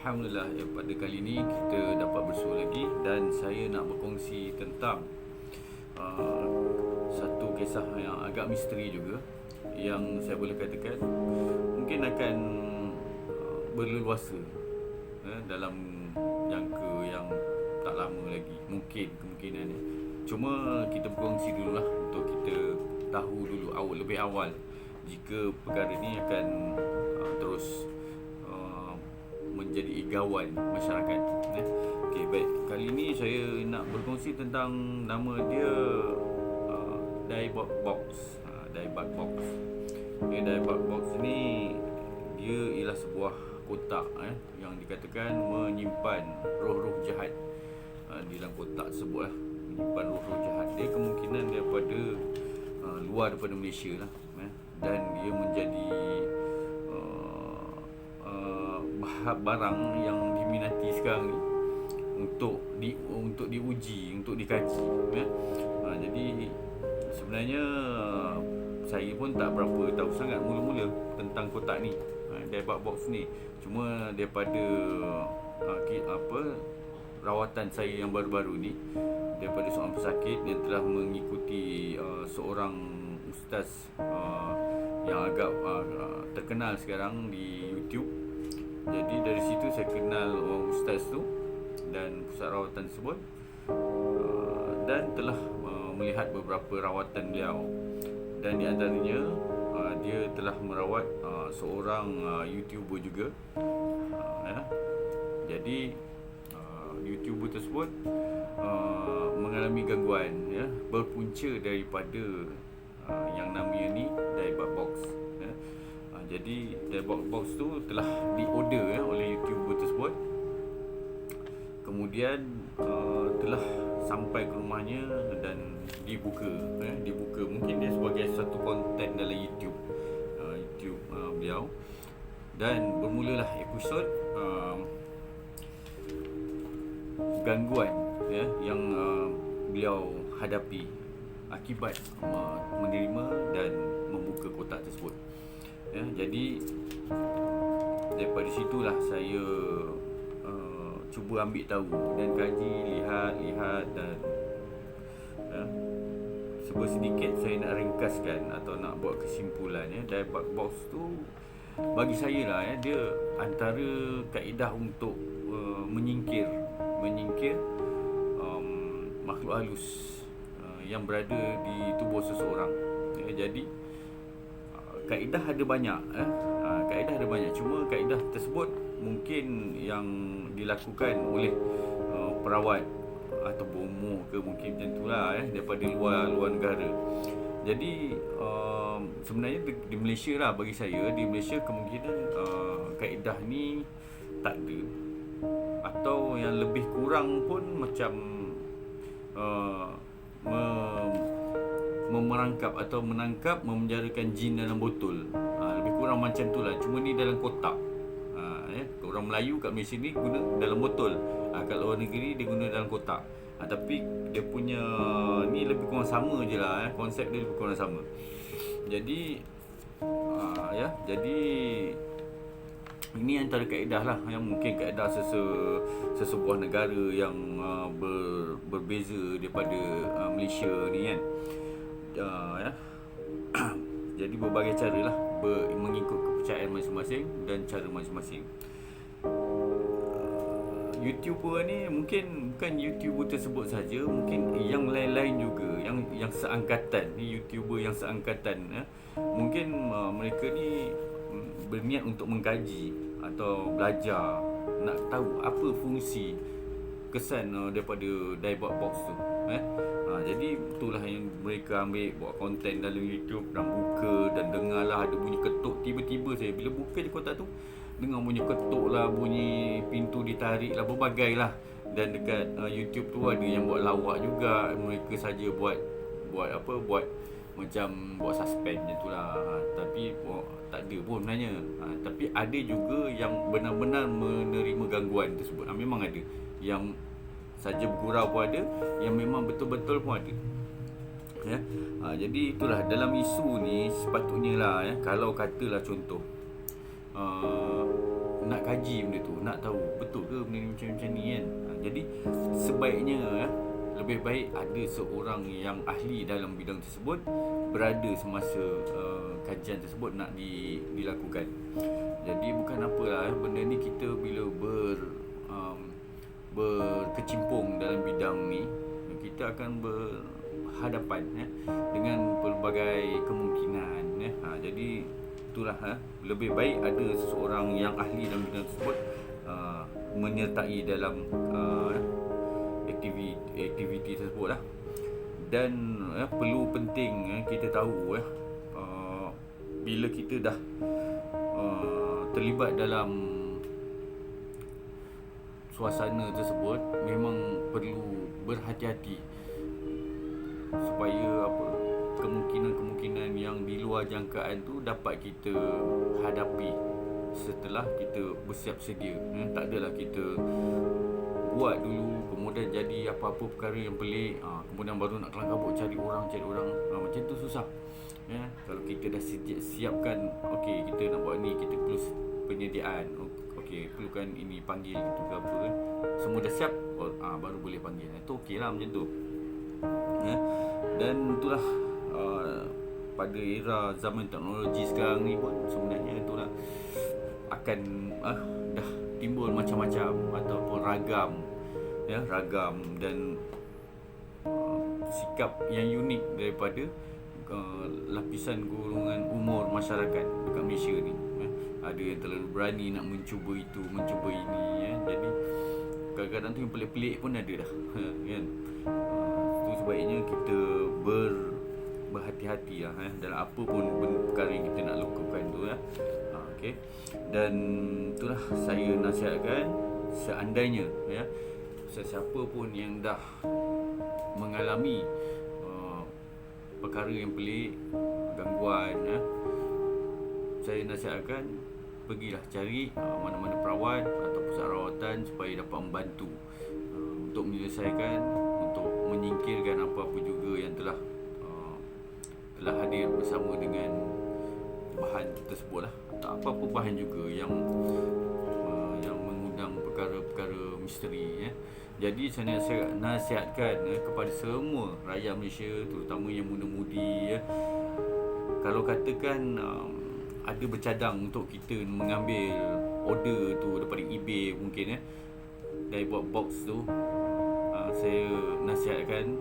Alhamdulillah, pada kali ini kita dapat bersua lagi dan saya nak berkongsi tentang uh, satu kisah yang agak misteri juga, yang saya boleh katakan mungkin akan berleluasa dalam jangka yang tak lama lagi, mungkin kemungkinan ya. Cuma kita berkongsi dululah untuk kita tahu dulu lebih awal jika perkara ni akan terus menjadi igawan masyarakat. Okey, baik. Kali ini saya nak berkongsi tentang nama dia Daebak Box. Daebak Box. Okay, Daebak Box ni dia ialah sebuah kotak yang dikatakan menyimpan roh-roh jahat. Di dalam kotak tersebut menyimpan roh-roh jahat. Dia kemungkinan daripada luar daripada Malaysia lah. Dan dia menjadi barang yang diminati sekarang ni untuk diuji, untuk dikaji jadi sebenarnya saya pun tak berapa tahu sangat mula-mula tentang kotak ni, Daebak Box ni. Cuma daripada rawatan saya yang baru-baru ni, daripada seorang pesakit yang telah mengikuti seorang ustaz yang agak terkenal sekarang di YouTube. Jadi dari situ saya kenal orang ustaz tu dan pusat rawatan tersebut, dan telah melihat beberapa rawatan beliau. Dan di antaranya dia telah merawat seorang YouTuber juga. Jadi YouTuber tersebut mengalami gangguan berpunca daripada yang namanya ni Daebak Box. Jadi Daebak Box tu telah diorder oleh YouTuber tersebut. Kemudian telah sampai ke rumahnya dan dibuka. Mungkin dia sebagai satu konten dalam YouTube beliau. Dan bermulalah episod gangguan yang beliau hadapi akibat menerima dan membuka kotak tersebut. Jadi daripada situlah saya cuba ambil tahu dan kaji, lihat dan sedikit saya nak ringkaskan atau nak buat kesimpulan. Daebak Box tu bagi saya lah dia antara kaedah untuk menyingkir makhluk halus yang berada di tubuh seseorang. Jadi kaedah ada banyak. Kaedah ada banyak. Cuma kaedah tersebut mungkin yang dilakukan oleh perawat atau bomoh ke mungkin macam itulah daripada luar negara. Jadi sebenarnya di Malaysia lah, bagi saya di Malaysia kemungkinan kaedah ni tak ada, atau yang lebih kurang pun macam memerangkap atau menangkap, memenjarakan jin dalam botol. Lebih kurang macam tu lah. Cuma ni dalam kotak. Orang Melayu kat Malaysia ni guna dalam botol. Kat luar negeri dia guna dalam kotak. Tapi dia punya ni lebih kurang sama je lah. Konsep dia lebih kurang sama. Jadi jadi ini antara kaedah lah yang mungkin kaedah sesebuah negara yang berbeza daripada Malaysia ni kan. Jadi berbagai cara lah mengikut kepercayaan masing-masing dan cara masing-masing. YouTuber ni bukan YouTuber tersebut saja, mungkin yang lain-lain juga yang seangkatan ni, YouTuber yang seangkatan mungkin mereka ni berniat untuk mengkaji atau belajar, nak tahu apa fungsi kesan daripada Daebak Box tu. Jadi itulah yang mereka ambil buat konten dalam YouTube dan buka dan dengarlah ada bunyi ketuk. Tiba-tiba saya bila buka je kotak tu dengar bunyi ketuk lah, bunyi pintu ditarik lah, berbagai lah. Dan dekat YouTube tu ada yang buat lawak juga. Mereka saja buat macam buat suspend macam tu lah. Tapi tak ada pun sebenarnya. Tapi ada juga yang benar-benar menerima gangguan tersebut. Memang ada yang saja bergurau pun ada, yang memang betul-betul pun ada. Jadi itulah dalam isu ni sepatutnya lah kalau katalah contoh nak kaji benda tu, nak tahu betul ke benda ni macam ni kan. Jadi sebaiknya lebih baik ada seorang yang ahli dalam bidang tersebut berada semasa kajian tersebut nak dilakukan. Jadi bukan apalah, benda ni kita bila berkecimpung dalam bidang ni, kita akan berhadapan dengan pelbagai kemungkinan. Jadi itulah, lebih baik ada seseorang yang ahli dalam bidang tersebut menyertai dalam aktiviti tersebut lah. Dan perlu penting kita tahu bila kita dah terlibat dalam suasana tersebut, memang perlu berhati-hati supaya kemungkinan-kemungkinan yang di luar jangkaan tu dapat kita hadapi setelah kita bersiap sedia. Tak adalah kita buat dulu kemudian jadi apa-apa perkara yang pelik, kemudian baru nak kelang kabut cari orang, macam tu susah. Kalau kita dah siapkan, okey kita nak buat ni, kita perlu penyediaan, okey perlukan ini, panggil gitu ke apa kan, semua dah siap, baru boleh panggil. Itu okey lah macam tu. Dan itulah pada era zaman teknologi sekarang ni pun sebenarnya itulah akan dah timbul macam-macam ataupun ragam dan sikap yang unik daripada lapisan golongan umur masyarakat dekat Malaysia ni. Ada yang terlalu berani nak mencuba itu, mencuba ini. Jadi kadang-kadang tu yang pelik-pelik pun ada dah kan. Itu sebaiknya kita berhati-hati lah dalam apa pun perkara yang kita nak lakukan tu okey. Dan itulah saya nasihatkan, seandainya sesiapa pun yang dah mengalami perkara yang pelik, gangguan, saya nasihatkan pergilah cari mana-mana perawat atau pusat rawatan supaya dapat membantu untuk menyelesaikan, untuk menyingkirkan apa-apa juga yang telah hadir bersama dengan bahan tersebut lah, atau apa-apa bahan juga yang mengundang perkara-perkara misteri. Jadi saya nasihatkan kepada semua rakyat Malaysia, terutama yang muda-mudi, kalau katakan ada bercadang untuk kita mengambil order tu daripada eBay mungkin dari buat box tu, saya nasihatkan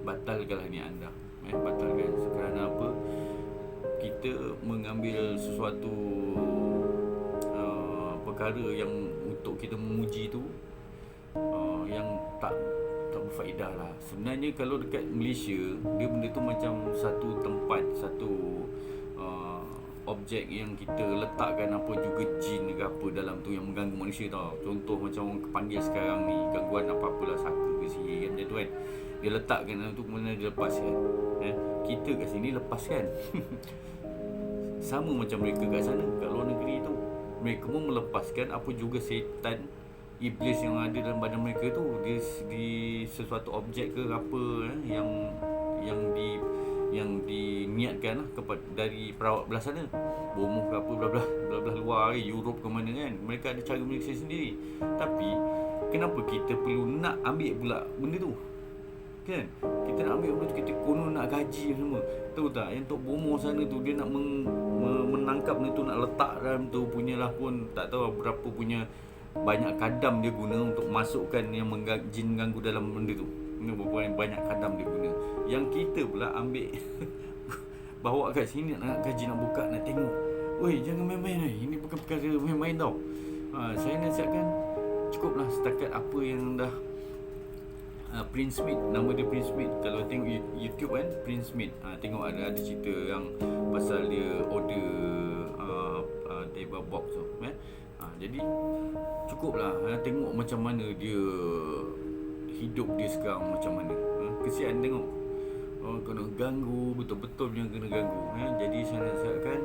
batalkanlah niat anda. Batalkan. Kerana apa? Kita mengambil sesuatu perkara yang untuk kita memuji tu yang tak berfaedah lah. Sebenarnya kalau dekat Malaysia, dia benda tu macam satu tempat, satu objek yang kita letakkan apa juga jin ke apa dalam tu yang mengganggu manusia tau. Contoh macam orang panggil sekarang ni, gangguan apa-apalah, saka ke sihir macam tu kan, dia letakkan dalam tu kemudian dia lepaskan. Kita kat sini lepaskan. Sama macam mereka kat sana, kat luar negeri tu, mereka pun melepaskan apa juga setan, iblis yang ada dalam badan mereka tu di sesuatu objek ke apa yang diniatkan lah kepada dari perawat belah sana, bomoh ke apa belah luar Europe ke mana kan, mereka ada cara mereka sendiri. Tapi kenapa kita perlu nak ambil pula benda tu kan? Kita nak ambil benda tu, kita konon nak gaji semua, tahu tak, yang tok bomoh sana tu dia nak menangkap benda tu, nak letak dalam tu punyalah pun tak tahu berapa punya banyak kadam dia guna untuk masukkan yang jin ganggu dalam benda tu. Ini berapa banyak kadam dia guna. Yang kita pula ambil bawa kat sini nak gaji, nak buka, nak tengok. Oi, jangan main-main ni. Ini bukan perkara main-main tau. Saya nasihatkan cukuplah setakat apa yang dah Prince Smith, nama dia Prince Smith. Kalau tengok YouTube kan, Prince Smith, tengok ada cerita yang pasal dia order table box tu jadi cukuplah tengok macam mana dia hidup dia sekarang, macam mana kesian tengok kena ganggu, betul-betul yang kena ganggu. Jadi saya nasihatkan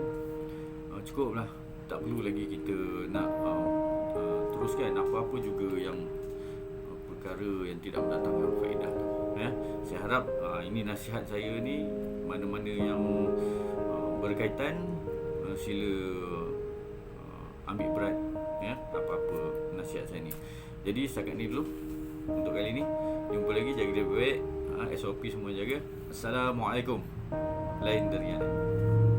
cukuplah, tak perlu lagi kita nak teruskan apa-apa juga yang perkara yang tidak mendatangkan faedah tu. Saya harap ini nasihat saya ni, mana-mana yang berkaitan sila ambil berat ya, apa-apa nasihat saya ni. Jadi setakat ni dulu untuk kali ni. Jumpa lagi, jaga diri baik. SOP semua jaga. Assalamualaikum. Lain dari yang lain.